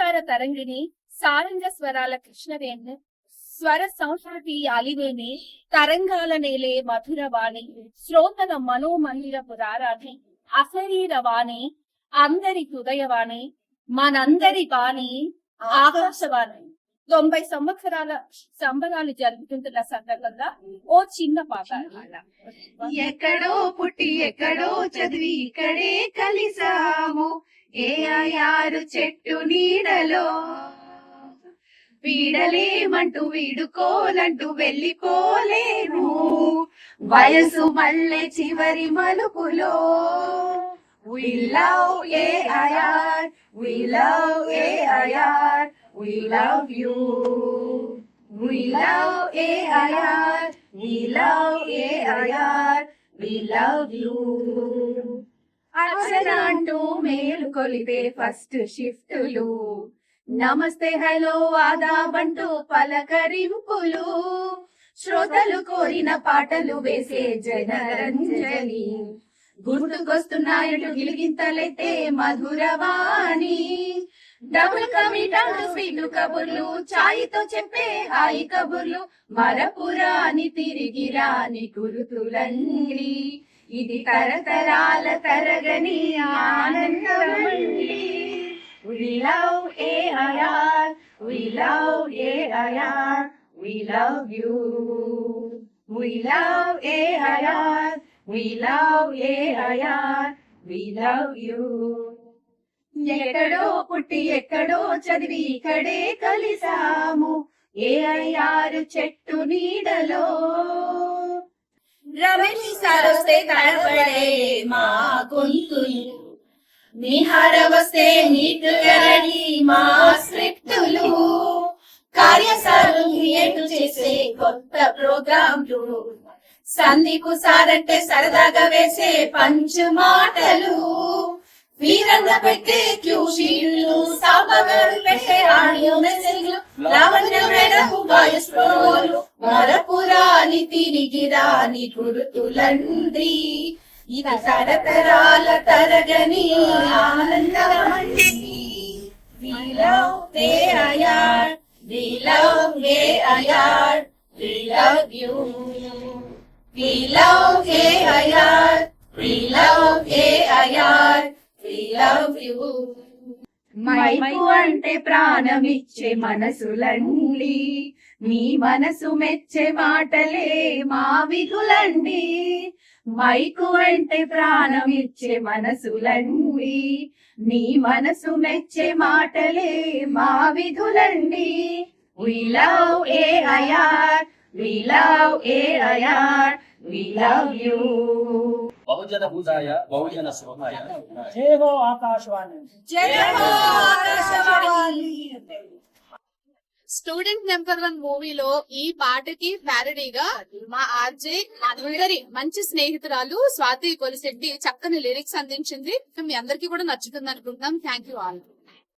సంచార తరంగిణి సారంగ స్వరాల కృష్ణవేణి స్వర సంస్కృతి అలివేణి తరంగాల నేలే మధురవాణి శ్రోతల మనోమందిరపు రారాణి అశరీరవాణి అందరి హృదయవాణి మనందరి వాణి ఆకాశవాణి 90 సంవత్సరాల సంబరాలు జరుపుకుంటున్న సందర్భంగా ఓ చిన్న పాట. ఎక్కడో పుట్టి ఎక్కడో చదివి ఇక్కడే కలిసాము ఏఆర్ చెట్టు నీడలో వీడలేమంటూ వీడుకోలంటూ వెళ్ళిపోలేను వయసు మల్లె చివరి మలుపులో. We love AIR, we love AIR, we love you. We love AIR, we love AIR, we love you. అక్షరాంటూ మేలు కొలిపే ఫస్ట్ షిఫ్టులు నమస్తే హలో ఆదాబంటూ పలకరింపులు శ్రోతలు కోరిన పాటలు వేసే జనరంజని గుర్తుకొస్తున్నాయటు గిలిగింతలైతే మధురవాణి డబుల్ కమిటాలు స్వీటు కబుర్లు ఛాయితో చెప్పే హాయి కబుర్లు మరపురాని తిరిగి రాని గురుతులన్నీ ఇది తరతరాల తరగని ఆనందమండి. We love AIR, we love AIR, we love you. We love AIR, we love AIR, we love you. ఎక్కడో పుట్టి ఎక్కడో చదివి ఇక్కడే కలిసాము AIR చెట్టు నీడలో. రమేష్ సార్ వస్తే తడబడే మా గొంతులు నిహార వస్తే నీటుగరని మా స్క్రిప్టులు కార్యశాలలు క్రియేట్ చేసే కొత్త ప్రోగ్రాంలు సందీపు సార్ అంటే సరదాగా వేసే పంచు మాటలు వీరంగా పెట్టే క్యూ షీట్లు సాంబాగారు పెట్టే ఆడియో మెసేజ్లు లావణ్య మేడం వాయిస్ ప్రోలు మరపురాని తిరిగి రాని గుర్తులండి ఇది తరతరాల తరగని ఆనందమండి. We love AIR, we love AIR, we love you. We love AIR, we love AIR, we love you. Mic అంటే ప్రాణమిచ్చే మనసులండి మీ మనసు మెచ్చే మాటలే మా విధులండి. మైకు అంటే ప్రాణమిచ్చే మనసులండి నీ మనసు మెచ్చే మాటలే మా విధులండి. We love AIR, we love AIR, we love you. బహుజన భూతాయ బహుజన సుఖాయ. జై హో ఆకాశవాణి. జై హో ఆకాశవాణి. స్టూడెంట్ నెంబర్ 1 మూవీలో ఈ పాటకి ప్యారడీగా మా ఆర్జే అందరి మంచి స్నేహితురాలు స్వాతి కొలిశెట్టి చక్కని లిరిక్స్ అందించింది. మీ అందరికీ కూడా నచ్చుతుంది అనుకుంటున్నాం. Thank you all.